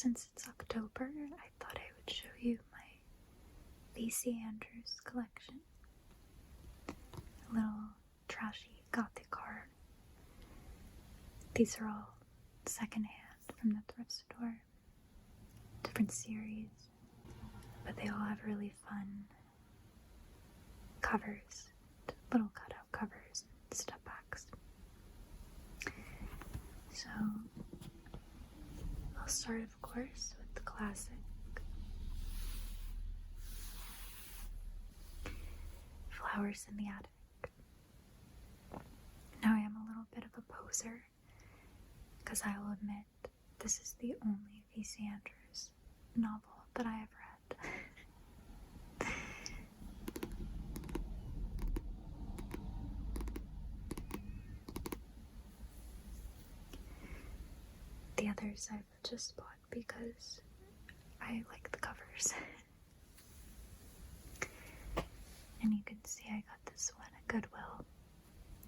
since it's October, I thought I would show you my V.C. Andrews collection. A little trashy gothic art. These are all secondhand from the thrift store. Different series. But they all have really fun covers. Little cutout covers and step backs. So, I'll start, of course, with the classic Flowers in the Attic. Now I am a little bit of a poser, because I will admit this is the only V.C. Andrews novel that I have read. The others I've just bought because I like the covers. And you can see I got this one at Goodwill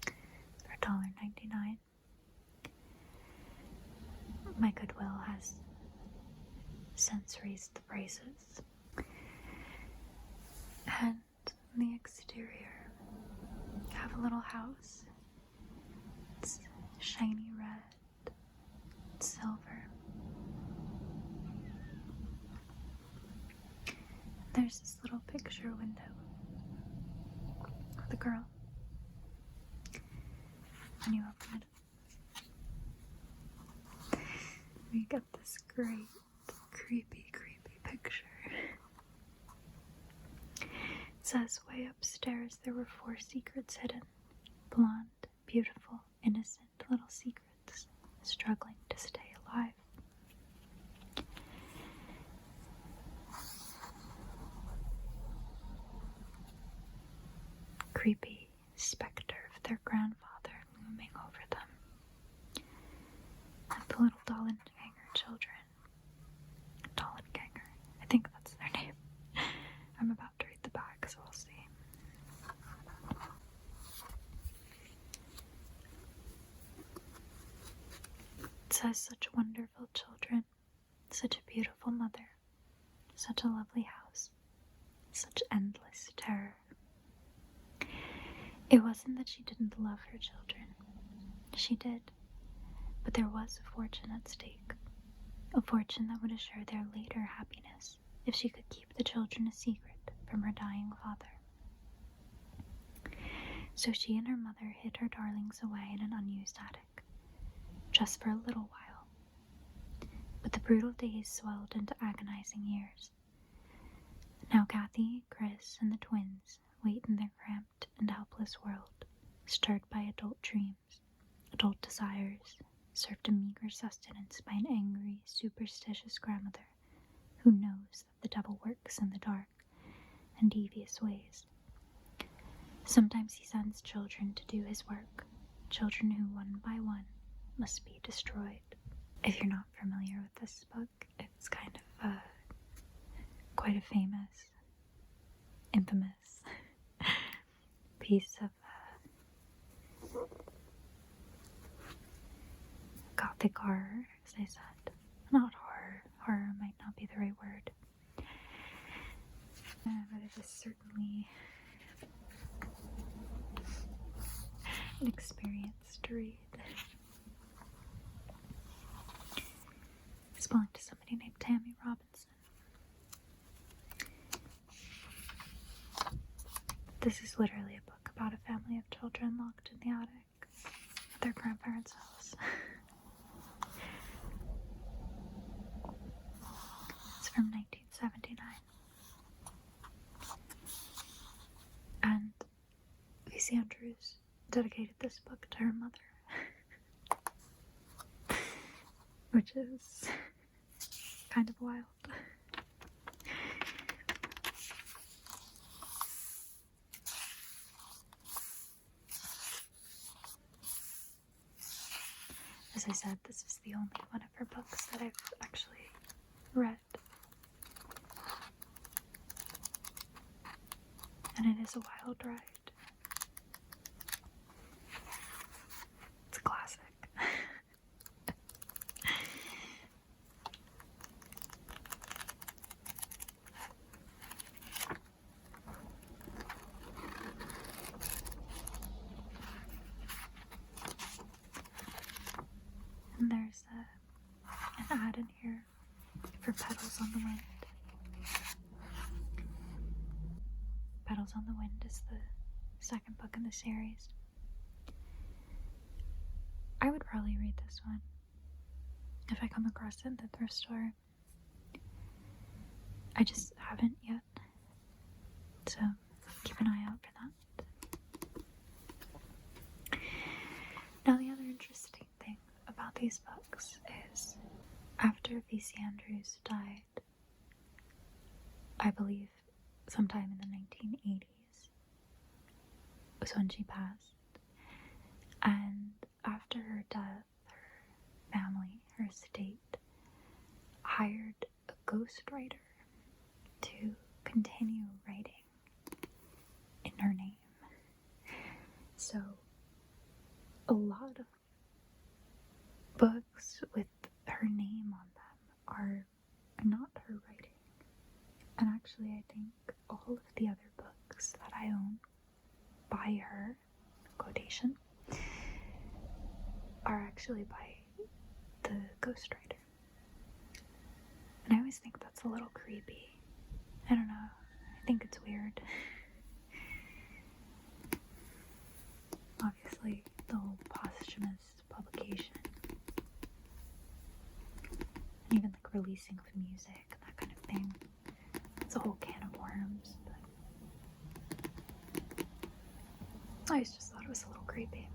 for $1.99. My Goodwill has since raised the prices. And on the exterior, I have a little house. It's shiny red, silver. There's this little picture window with a girl. When you open it, we get this great, creepy picture. It says, way upstairs there were 4 secrets hidden. Blonde, beautiful, innocent little secrets, struggling to stay alive. Creepy specter of their grandfather looming over them. And the little Dollenganger children. Dollenganger. I think that's their name. I'm about to read the back, so we'll see. It says, such wonderful children, such a beautiful mother, such a lovely house, such endless terror. It wasn't that she didn't love her children. She did. But there was a fortune at stake. A fortune that would assure their later happiness if she could keep the children a secret from her dying father. So she and her mother hid her darlings away in an unused attic, just for a little while. But the brutal days swelled into agonizing years. Now Kathy, Chris, and the twins wait in their cramped and helpless world, stirred by adult dreams, adult desires, served a meager sustenance by an angry, superstitious grandmother who knows that the devil works in the dark and devious ways. Sometimes he sends children to do his work, children who one by one must be destroyed. If you're not familiar with this book, it's kind of quite a famous, infamous piece of gothic horror, as I said. Not horror. Horror might not be the right word. But it is certainly an experience to read. It's belonged to somebody named Tammy Robinson. This is literally a book about a family of children locked in the attic at their grandparents' house. It's from 1979. And V.C. Andrews dedicated this book to her mother. Which is kind of wild. As I said, this is the only one of her books that I've actually read. And it is a wild ride. It's a classic. And there's an ad in here for Petals on the Wind. Petals on the Wind is the second book in the series. I would probably read this one if I come across it in the thrift store. I just haven't yet, so keep an eye out for that. Now, the other interesting thing about these books is after V.C. Andrews died, I believe sometime in the 1980s was when she passed, and after her death, her family, her estate, hired a ghostwriter to continue writing in her name. So a lot of books with her name on them are not her writing. And actually, I think all of the other books that I own by her, quotation, are actually by the ghostwriter. And I always think that's a little creepy. I don't know. I think it's weird. Obviously, the whole posthumous publication, and even like releasing of music and that kind of thing, it's a whole can of worms. But I just thought it was a little creepy.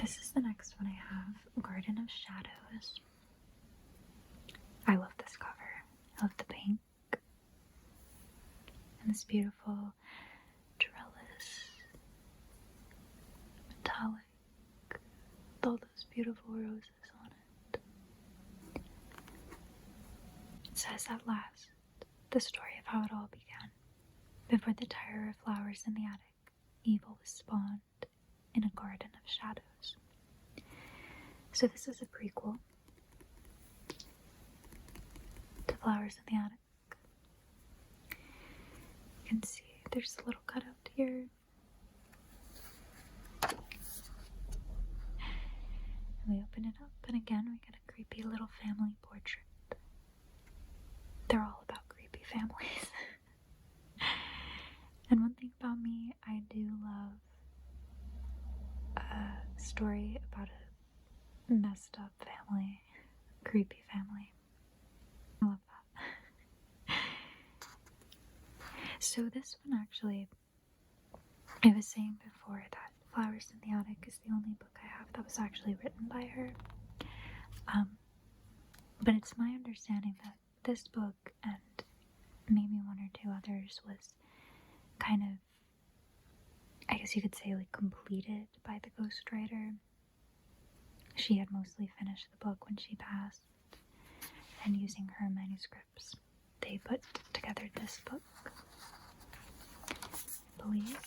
This is the next one I have, Garden of Shadows. I love this cover. I love the pink. And this beautiful trellis, metallic, with all those beautiful roses on it. It says at last, the story of how it all began. Before the terror of flowers in the attic, evil was spawned in a garden of shadows. So this is a prequel to Flowers in the Attic. You can see there's a little cutout here. And we open it up, and again we get a creepy little family portrait. They're all about creepy families. And one thing about me, I do love a story about a messed up family, creepy family. I love that. So this one actually, I was saying before that Flowers in the Attic is the only book I have that was actually written by her. But it's my understanding that this book and maybe one or two others was kind of, I guess you could say, like completed by the ghostwriter. She had mostly finished the book when she passed, and using her manuscripts, they put together this book, I believe.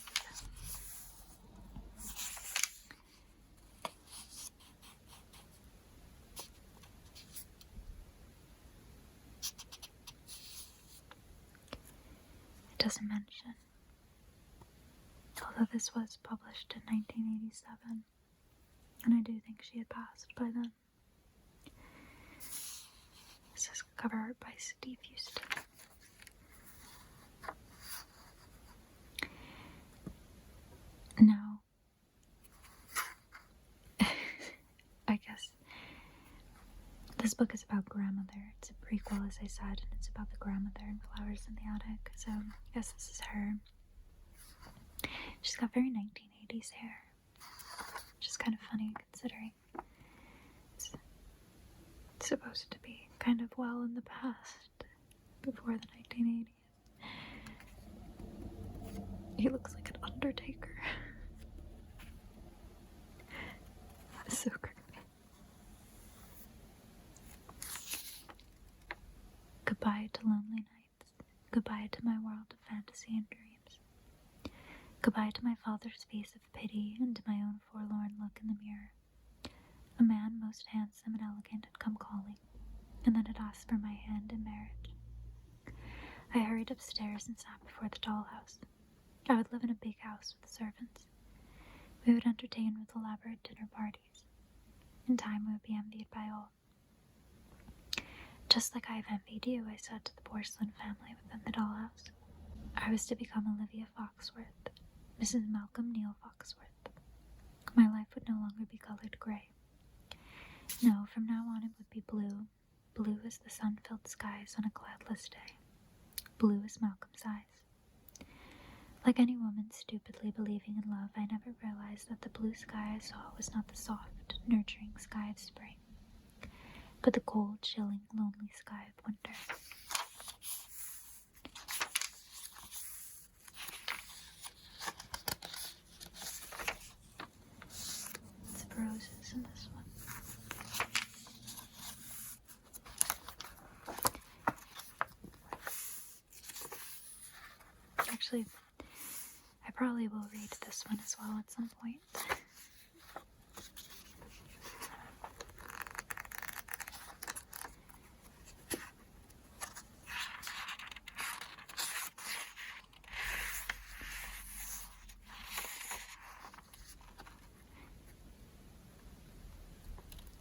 It doesn't mention, although this was published in 1987, and I do think she had passed by then. This is cover art by Steve Houston. Now, I guess this book is about grandmother. It's a prequel, as I said, and it's about the grandmother in Flowers in the Attic. So I guess this is her. She's got very 1980s hair, which is kind of funny considering it's supposed to be kind of well in the past, before the 1980s. He looks like an undertaker. That's so creepy. Goodbye to lonely nights. Goodbye to my world of fantasy and dreams. Goodbye to my father's face of pity and to my own forlorn look in the mirror. A man most handsome and elegant had come calling, and then had asked for my hand in marriage. I hurried upstairs and sat before the dollhouse. I would live in a big house with servants. We would entertain with elaborate dinner parties. In time, we would be envied by all. Just like I have envied you, I said to the porcelain family within the dollhouse. I was to become Olivia Foxworth, Mrs. Malcolm Neal Foxworth. My life would no longer be colored gray. No, from now on it would be blue. Blue as the sun-filled skies on a cloudless day. Blue as Malcolm's eyes. Like any woman stupidly believing in love, I never realized that the blue sky I saw was not the soft, nurturing sky of spring, but the cold, chilling, lonely sky of winter. Lots of roses in this one. Actually, I probably will read this one as well at some point.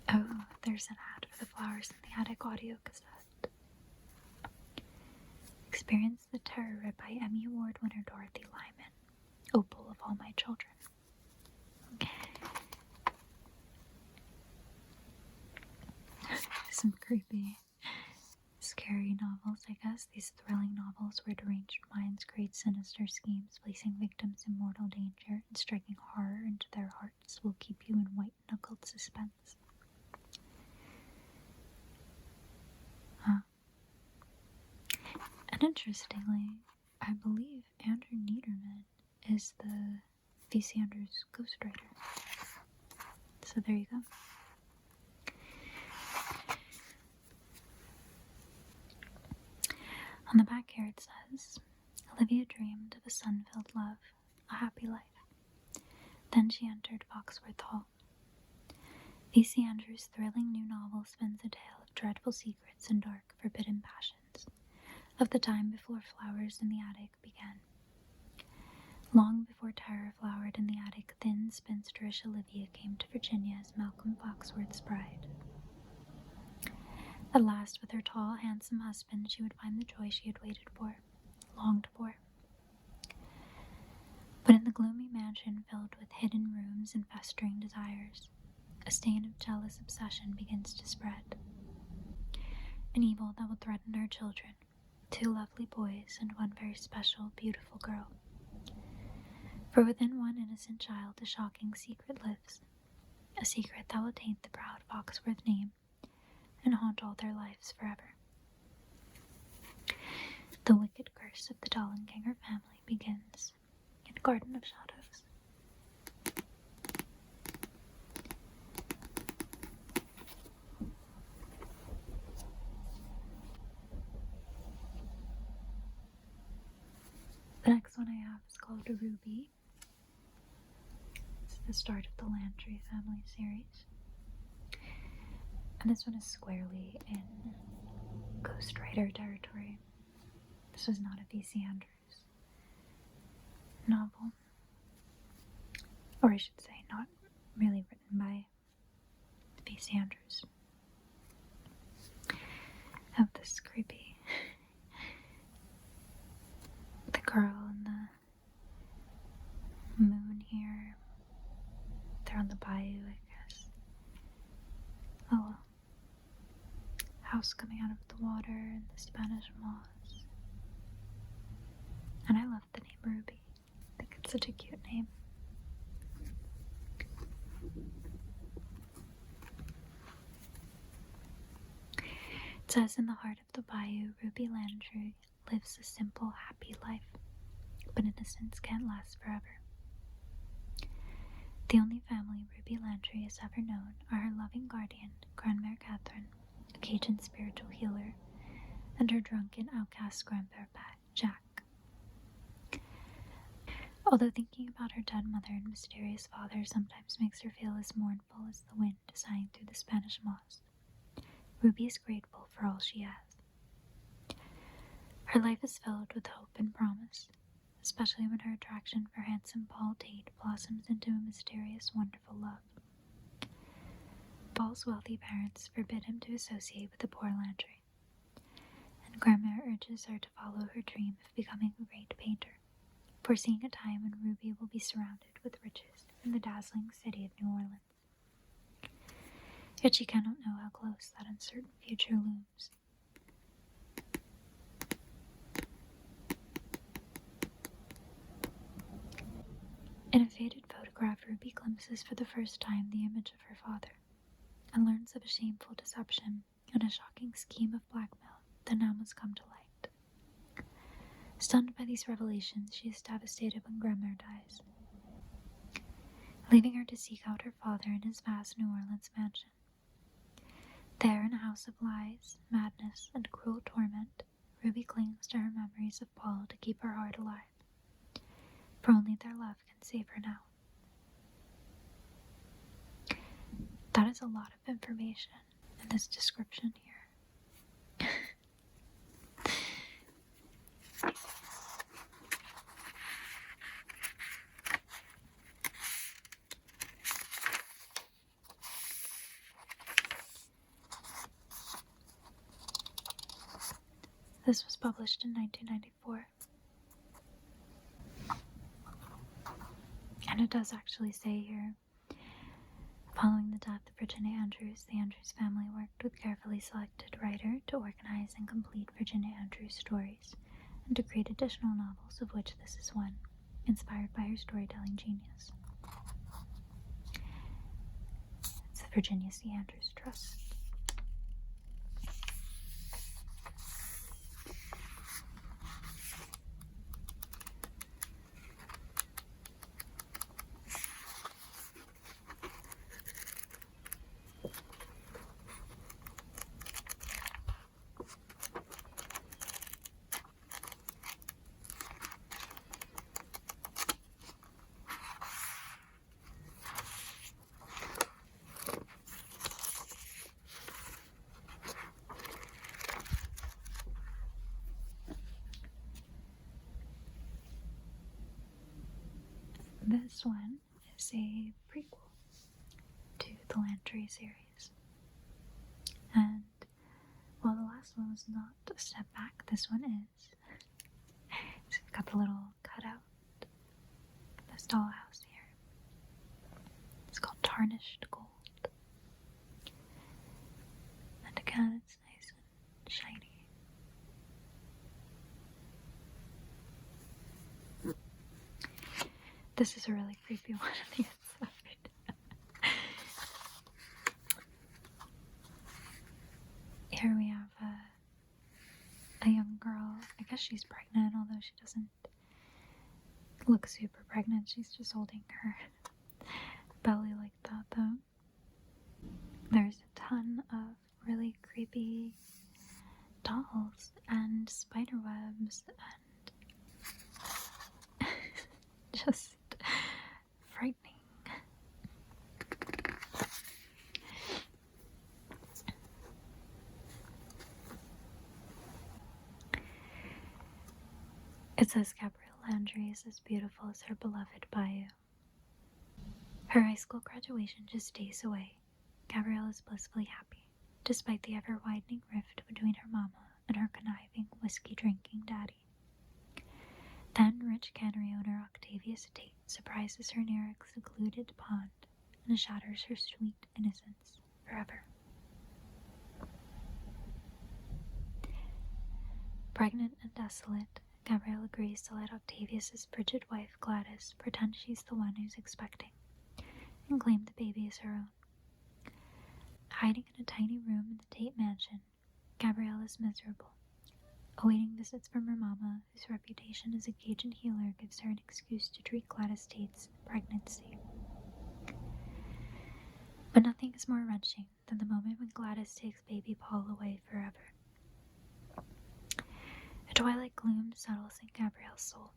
Oh, there's an ad for the Flowers in the Attic audio cassette. Experience the terror read by Emmy Award winner Dorothy Lyman, Opal of all my children. Some creepy, scary novels, I guess. These thrilling novels where deranged minds create sinister schemes, placing victims in mortal danger and striking horror into their hearts will keep you in white-knuckled suspense. And interestingly, I believe Andrew Niederman is the V.C. Andrews ghostwriter. So there you go. On the back here it says, Olivia dreamed of a sun-filled love, a happy life. Then she entered Foxworth Hall. V.C. Andrews' thrilling new novel spins a tale of dreadful secrets and dark, forbidden passions, of the time before Flowers in the Attic began. Long before terror flowered in the attic, thin, spinsterish Olivia came to Virginia as Malcolm Foxworth's bride. At last, with her tall, handsome husband, she would find the joy she had waited for, longed for. But in the gloomy mansion filled with hidden rooms and festering desires, a stain of jealous obsession begins to spread. An evil that will threaten her children, 2 lovely boys and 1 very special, beautiful girl. For within one innocent child a shocking secret lives, a secret that will taint the proud Foxworth name and haunt all their lives forever. The wicked curse of the Dollenganger family begins in Garden of Shadows. The next one I have is called Ruby. It's the start of the Lantry family series. And this one is squarely in ghostwriter territory. This was not a V.C. Andrews novel. Or I should say, not really written by V.C. Andrews. I have this creepy the girl and the moon here. They're on the bayou, I guess. Oh, house coming out of the water and the Spanish moss. And I love the name Ruby. I think it's such a cute name. It says, in the heart of the bayou, Ruby Landry lives a simple, happy life, but innocence can't last forever. The only family Ruby Landry has ever known are her loving guardian, Grandmère Catherine, a Cajun spiritual healer, and her drunken, outcast grandpère Jack. Although thinking about her dead mother and mysterious father sometimes makes her feel as mournful as the wind sighing through the Spanish moss, Ruby is grateful for all she has. Her life is filled with hope and promise, especially when her attraction for handsome Paul Tate blossoms into a mysterious, wonderful love. Paul's wealthy parents forbid him to associate with the poor Landry, and Grandma urges her to follow her dream of becoming a great painter, foreseeing a time when Ruby will be surrounded with riches in the dazzling city of New Orleans. Yet she cannot know how close that uncertain future looms. In a faded photograph, Ruby glimpses for the first time the image of her father, and learns of a shameful deception and a shocking scheme of blackmail that now must come to light. Stunned by these revelations, she is devastated when Grandma dies, leaving her to seek out her father in his vast New Orleans mansion. There, in a house of lies, madness, and cruel torment, Ruby clings to her memories of Paul to keep her heart alive, for only their love can save her now. That is a lot of information in this description here. This was published in 1994. And it does actually say here, following the death of Virginia Andrews, the Andrews family worked with carefully selected writer to organize and complete Virginia Andrews' stories and to create additional novels, of which this is one, inspired by her storytelling genius. It's the Virginia C. Andrews Trust. This one is a prequel to the Landry series. And while the last one was not a step back, this one is. So we've got the little cutout, this dollhouse here. It's called Tarnished Gold. And again, it's nice and shiny. This is a really creepy one on the inside. Here we have a young girl. I guess she's pregnant, although she doesn't look super pregnant. She's just holding her belly like that, though. There's a ton of really creepy dolls and spider webs and just frightening. It says Gabrielle Landry is as beautiful as her beloved Bayou. Her high school graduation just days away. Gabrielle is blissfully happy, despite the ever-widening rift between her mama and her conniving, whiskey-drinking daddy. Then rich cannery owner Octavius Tate surprises her near a secluded pond and shatters her sweet innocence forever. Pregnant and desolate, Gabrielle agrees to let Octavius's frigid wife Gladys pretend she's the one who's expecting and claim the baby as her own. Hiding in a tiny room in the Tate mansion, Gabrielle is miserable, awaiting visits from her mama, whose reputation as a Cajun healer gives her an excuse to treat Gladys Tate's pregnancy. But nothing is more wrenching than the moment when Gladys takes baby Paul away forever. A twilight gloom settles in Gabrielle's soul,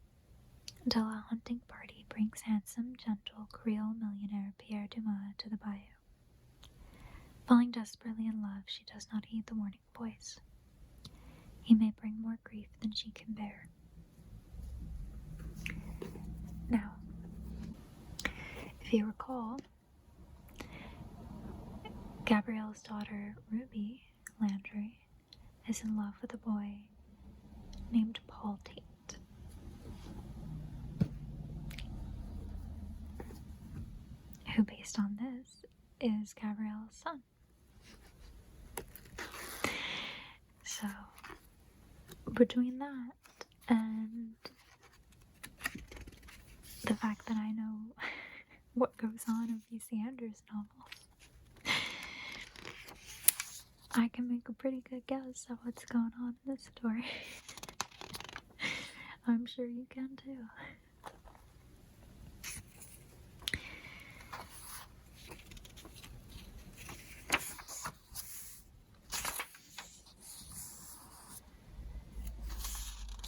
until a hunting party brings handsome, gentle Creole millionaire Pierre Dumas to the bayou. Falling desperately in love, she does not heed the warning voice. He may bring more grief than she can bear. If you recall, Gabrielle's daughter, Ruby Landry, is in love with a boy named Paul Tate. Who, based on this, is Gabrielle's son. So, between that and the fact that I know what goes on in V.C. Andrews novels, I can make a pretty good guess at what's going on in this story. I'm sure you can too.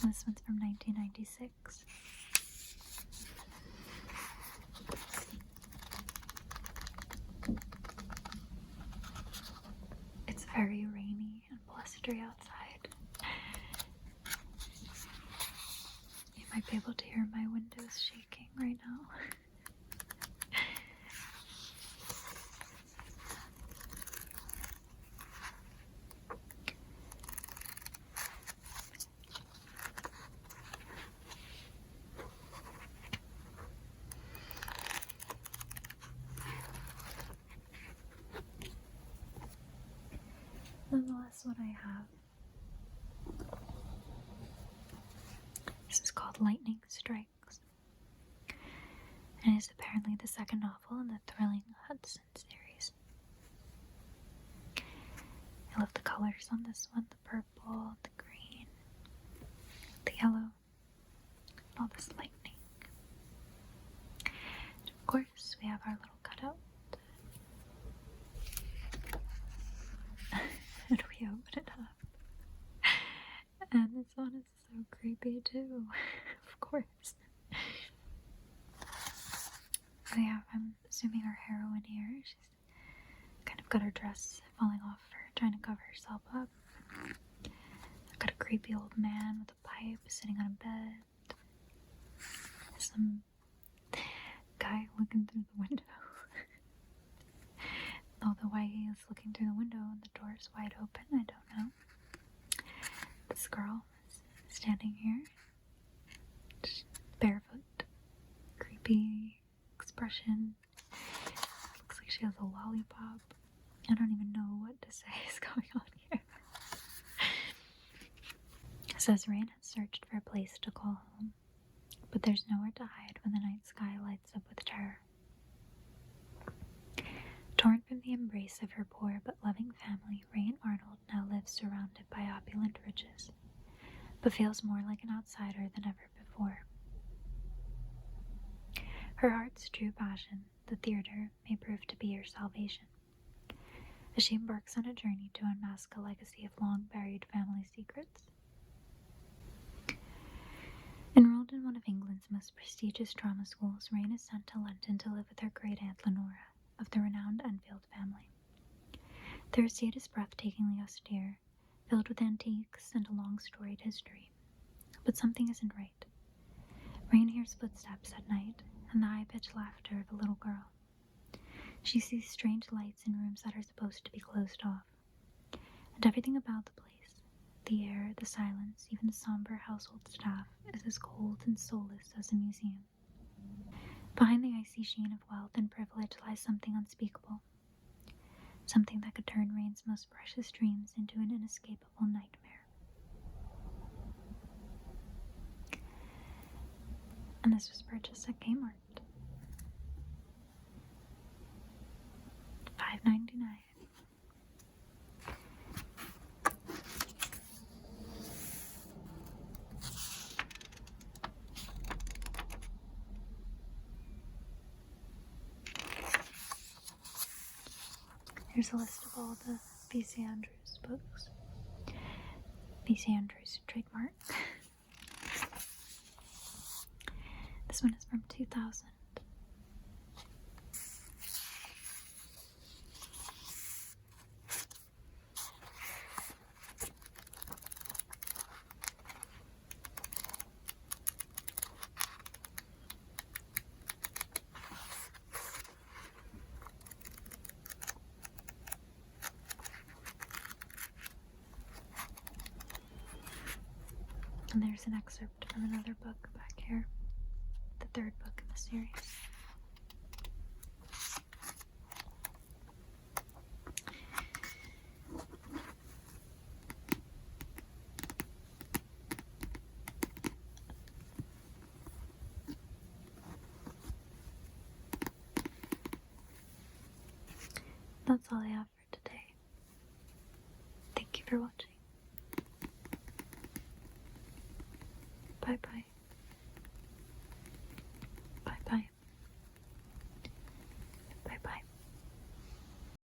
This one's from 1996. It's very rainy and blustery outside. You might be able to hear my windows shaking right now. And the last one I have, this is called Lightning Strikes, and is apparently the second novel in the thrilling Hudson series. I love the colors on this one, the purple, the green, the yellow, all this lightning. And of course, we have our little cutout. And we open it up. And this one is so creepy too, of course. We have, I'm assuming, our heroine here. She's kind of got her dress falling off her, trying to cover herself up. I've got a creepy old man with a pipe sitting on a bed. Some guy looking through the window. Although why he is looking through the window and the door is wide open, I don't know. This girl is standing here, just barefoot, creepy expression. Looks like she has a lollipop. I don't even know what to say is going on here. It says Rain has searched for a place to call home, but there's nowhere to hide when the night sky lights up with terror. Torn from the embrace of her poor but loving family, Rain Arnold now lives surrounded by opulent riches, but feels more like an outsider than ever before. Her heart's true passion, the theater, may prove to be her salvation, as she embarks on a journey to unmask a legacy of long-buried family secrets. Enrolled in one of England's most prestigious drama schools, Rain is sent to London to live with her great-aunt Lenora, of the renowned Enfield family. Their estate is breathtakingly austere, filled with antiques and a long storied history. But something isn't right. Rain hears footsteps at night and the high-pitched laughter of a little girl. She sees strange lights in rooms that are supposed to be closed off. And everything about the place, the air, the silence, even the somber household staff, is as cold and soulless as a museum. Behind the icy sheen of wealth and privilege lies something unspeakable, something that could turn Rain's most precious dreams into an inescapable nightmare. And this was purchased at Kmart. $5.99. Here's a list of all the V.C. Andrews books. V.C. Andrews trademark. This one is from 2000. And there's an excerpt from another book back here, the third book in the series. That's all I have for today. Thank you for watching. Bye bye.